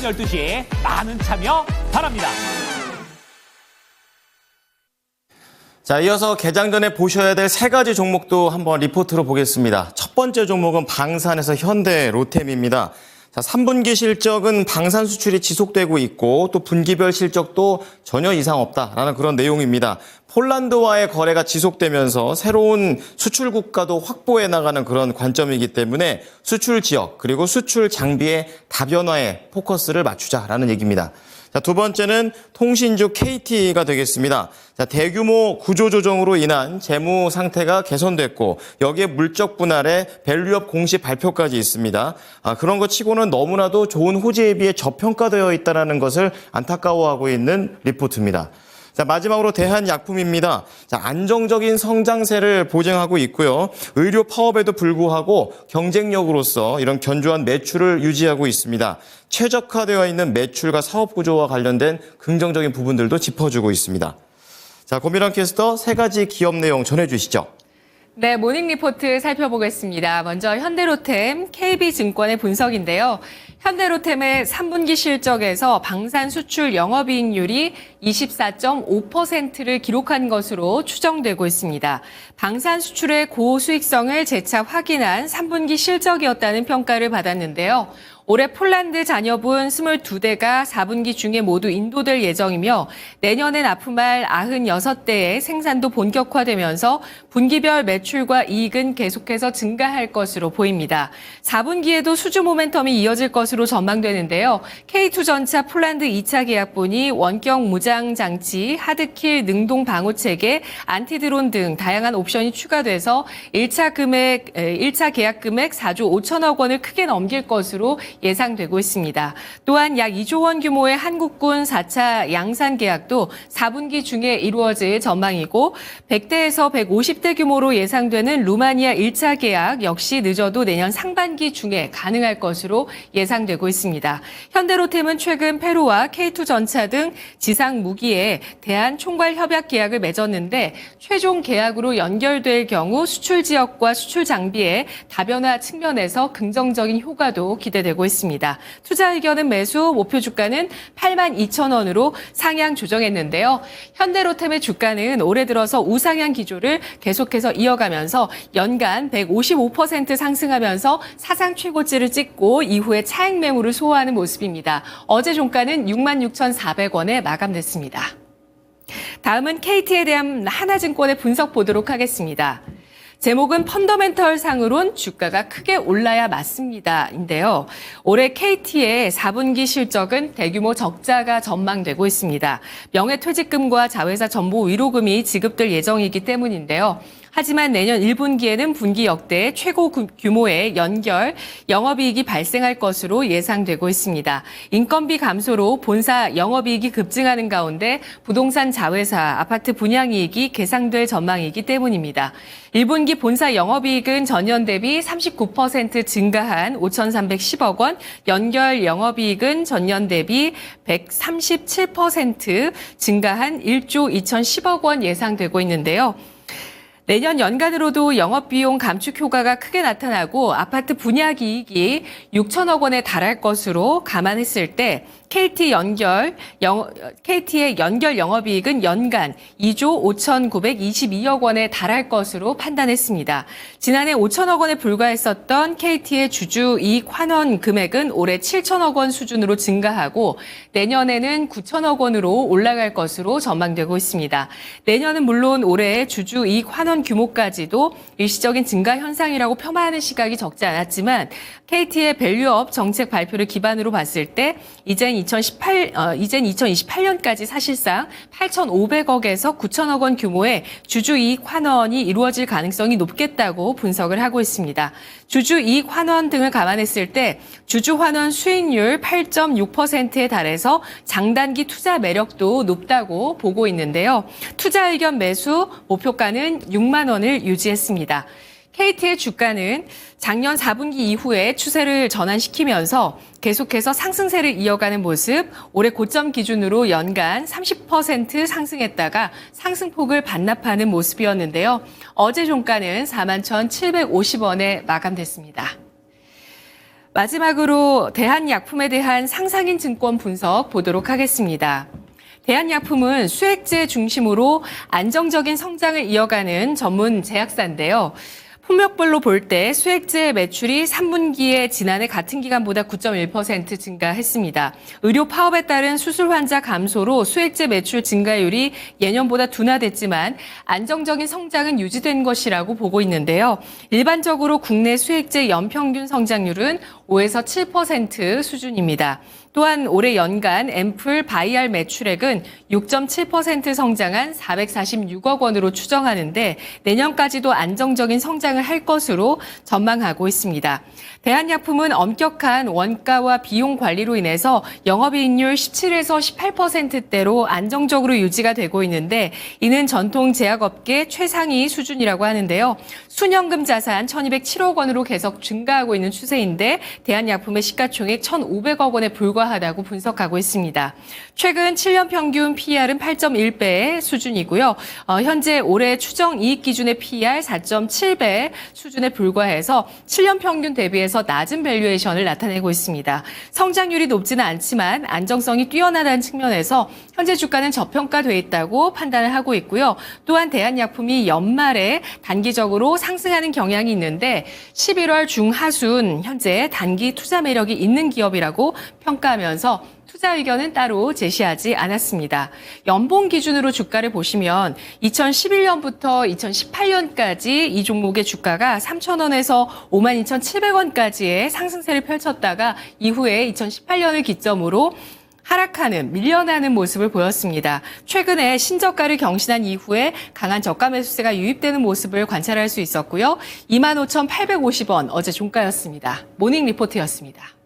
오전 12시 많은 참여 바랍니다. 자, 이어서 개장 전에 보셔야 될 세 가지 종목도 한번 리포트로 보겠습니다. 첫 번째 종목은 방산에서 현대 로템입니다. 자, 3분기 실적은 방산 수출이 지속되고 있고 또 분기별 실적도 전혀 이상 없다라는 그런 내용입니다. 폴란드와의 거래가 지속되면서 새로운 수출 국가도 확보해 나가는 그런 관점이기 때문에 수출 지역 그리고 수출 장비의 다변화에 포커스를 맞추자라는 얘기입니다. 자, 두 번째는 통신주 KT가 되겠습니다. 자, 대규모 구조조정으로 인한 재무 상태가 개선됐고 여기에 물적 분할에 밸류업 공시 발표까지 있습니다. 그런 것 치고는 너무나도 좋은 호재에 비해 저평가되어 있다는 것을 안타까워하고 있는 리포트입니다. 자, 마지막으로 대한약품입니다. 자, 안정적인 성장세를 보증하고 있고요. 의료 파업에도 불구하고 경쟁력으로서 이런 견조한 매출을 유지하고 있습니다. 최적화되어 있는 매출과 사업 구조와 관련된 긍정적인 부분들도 짚어주고 있습니다. 자, 고미란 캐스터 세 가지 기업 내용 전해주시죠. 네, 모닝 리포트 살펴보겠습니다. 먼저 현대로템, KB증권의 분석인데요. 현대로템의 3분기 실적에서 방산 수출 영업이익률이 24.5%를 기록한 것으로 추정되고 있습니다. 방산 수출의 고수익성을 재차 확인한 3분기 실적이었다는 평가를 받았는데요. 올해 폴란드 잔여분 22대가 4분기 중에 모두 인도될 예정이며 내년에 납품할 96대의 생산도 본격화되면서 분기별 매출과 이익은 계속해서 증가할 것으로 보입니다. 4분기에도 수주 모멘텀이 이어질 것으로 전망되는데요. K2전차 폴란드 2차 계약분이 원격 무장 장치, 하드킬 능동 방호 체계, 안티드론 등 다양한 옵션이 추가돼서 1차 계약 금액 4조 5천억 원을 크게 넘길 것으로 예상되고 있습니다. 또한 약 2조 원 규모의 한국군 4차 양산 계약도 4분기 중에 이루어질 전망이고 100대에서 150대 규모로 예상되는 루마니아 1차 계약 역시 늦어도 내년 상반기 중에 가능할 것으로 예상되고 있습니다. 현대로템은 최근 페루와 K2전차 등 지상 무기에 대한 총괄 협약 계약을 맺었는데 최종 계약으로 연결될 경우 수출 지역과 수출 장비의 다변화 측면에서 긍정적인 효과도 기대되고 있습니다. 투자 의견은 매수, 목표 주가는 82,000원으로 상향 조정했는데요. 현대로템의 주가는 올해 들어서 우상향 기조를 계속해서 이어가면서 연간 155% 상승하면서 사상 최고치를 찍고 이후에 차익 매물을 소화하는 모습입니다. 어제 종가는 66,400원에 마감됐습니다. 다음은 KT에 대한 하나증권의 분석 보도록 하겠습니다. 제목은 펀더멘털 상으론 주가가 크게 올라야 맞습니다.인데요. 올해 KT의 4분기 실적은 대규모 적자가 전망되고 있습니다. 명예퇴직금과 자회사 전보 위로금이 지급될 예정이기 때문인데요. 하지만 내년 1분기에는 분기 역대 최고 규모의 연결 영업이익이 발생할 것으로 예상되고 있습니다. 인건비 감소로 본사 영업이익이 급증하는 가운데 부동산 자회사, 아파트 분양이익이 개상될 전망이기 때문입니다. 1분기 본사 영업이익은 전년 대비 39% 증가한 5,310억 원, 연결 영업이익은 전년 대비 137% 증가한 1조 2,010억 원 예상되고 있는데요. 내년 연간으로도 영업비용 감축 효과가 크게 나타나고 아파트 분양이익이 6천억 원에 달할 것으로 감안했을 때 KT의 연결 영업이익은 연간 2조 5,922억 원에 달할 것으로 판단했습니다. 지난해 5천억 원에 불과했었던 KT의 주주이익 환원 금액은 올해 7천억 원 수준으로 증가하고 내년에는 9천억 원으로 올라갈 것으로 전망되고 있습니다. 내년은 물론 올해 주주이익 환원 규모까지도 일시적인 증가 현상이라고 폄하하는 시각이 적지 않았지만 KT의 밸류업 정책 발표를 기반으로 봤을 때 이젠 2028년까지 사실상 8,500억에서 9천억 원 규모의 주주이익 환원이 이루어질 가능성이 높겠다고 분석을 하고 있습니다. 주주이익 환원 등을 감안했을 때 주주 환원 수익률 8.6%에 달해서 장단기 투자 매력도 높다고 보고 있는데요. 투자 의견 매수 목표가는 6만 원을 유지했습니다. KT의 주가는 작년 4분기 이후에 추세를 전환시키면서 계속해서 상승세를 이어가는 모습, 올해 고점 기준으로 연간 30% 상승했다가 상승폭을 반납하는 모습이었는데요. 어제 종가는 41,750원에 마감됐습니다. 마지막으로 대한약품에 대한 상상인 증권 분석 보도록 하겠습니다. 대한약품은 수액제 중심으로 안정적인 성장을 이어가는 전문 제약사인데요. 품목별로 볼 때 수액제 매출이 3분기에 지난해 같은 기간보다 9.1% 증가했습니다. 의료 파업에 따른 수술 환자 감소로 수액제 매출 증가율이 예년보다 둔화됐지만 안정적인 성장은 유지된 것이라고 보고 있는데요. 일반적으로 국내 수액제 연평균 성장률은 5에서 7% 수준입니다. 또한 올해 연간 앰플 바이알 매출액은 6.7% 성장한 446억 원으로 추정하는데 내년까지도 안정적인 성장을 할 것으로 전망하고 있습니다. 대한약품은 엄격한 원가와 비용 관리로 인해서 영업이익률 17에서 18%대로 안정적으로 유지가 되고 있는데 이는 전통 제약업계 최상위 수준이라고 하는데요. 순연금 자산 1,207억 원으로 계속 증가하고 있는 추세인데 대한약품의 시가총액 1,500억 원에 불과하다고 분석하고 있습니다. 최근 7년 평균 PER은 8.1배 수준이고요. 현재 올해 추정 이익 기준의 PER 4.7배 수준에 불과해서 7년 평균 대비해서 낮은 밸류에이션을 나타내고 있습니다. 성장률이 높지는 않지만 안정성이 뛰어나다는 측면에서 현재 주가는 저평가돼 있다고 판단을 하고 있고요. 또한 대한약품이 연말에 단기적으로 상승하는 경향이 있는데 11월 중하순 현재 단기 투자 매력이 있는 기업이라고 평가하면서 투자 의견은 따로 제시하지 않았습니다. 연봉 기준으로 주가를 보시면 2011년부터 2018년까지 이 종목의 주가가 3,000원에서 52,700원까지의 상승세를 펼쳤다가 이후에 2018년을 기점으로 하락하는, 밀려나는 모습을 보였습니다. 최근에 신저가를 경신한 이후에 강한 저가 매수세가 유입되는 모습을 관찰할 수 있었고요. 25,850원 어제 종가였습니다. 모닝 리포트였습니다.